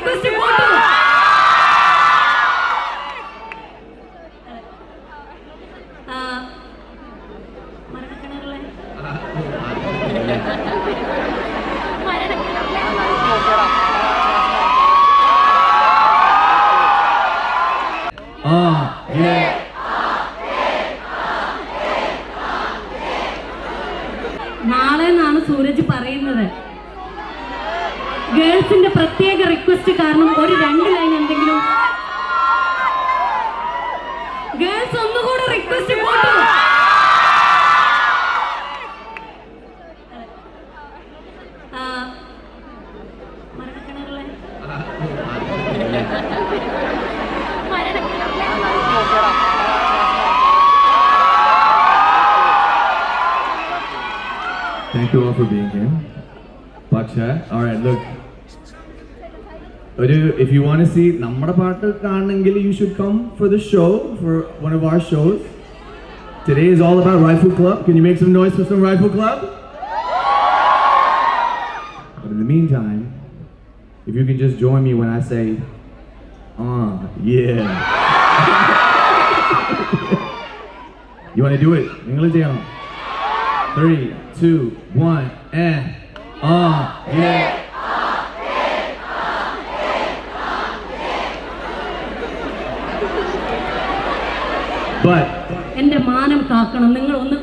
Request photo. മരണക്കിണറിലെ നാളെ എന്നാണ് സൂരജ് പറയുന്നത്. ഗേൾസിന്റെ പ്രത്യേക റിക്വസ്റ്റ് കാരണം ഒരു 2 ലൈൻ എന്തെങ്കിലും. ഗേൾസ് ഒന്നുകൂടെ റിക്വസ്റ്റ് ഫോട്ടോ. മരണക്കിണറിലെ Thank you all for being here. Paksha. All right, look. If you want to see Namada Paata Kannengil, you should come for the show, for one of our shows. Today is all about Rifle Club. Can you make some noise for some Rifle Club? But in the meantime, if you can just join me when I say, yeah. You want to do it? 3, 2, 1, and yeah. But എന്റെ മാനം കാക്കണം. നിങ്ങൾ ഒന്ന്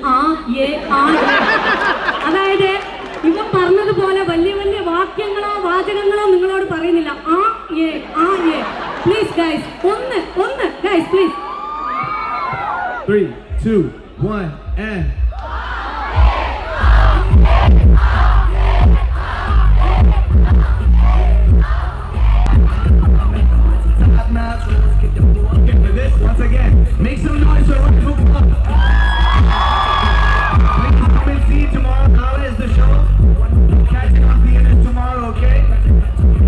അതായത് ഇവ പറഞ്ഞതുപോലെ വലിയ വലിയ വാക്യങ്ങളോ വാചകങ്ങളോ നിങ്ങളോട് പറയുന്നില്ല. പ്ലീസ് ഗൈസ്, ഒന്ന് guys please. 3, 2, 1, and once again, make some noise for Rifle Club. Please come and see tomorrow. Now is the show. Catching on theaters tomorrow, okay?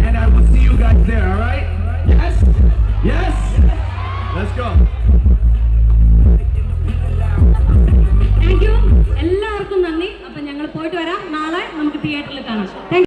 And I will see you guys there, all right? Yes? Yes? Let's go.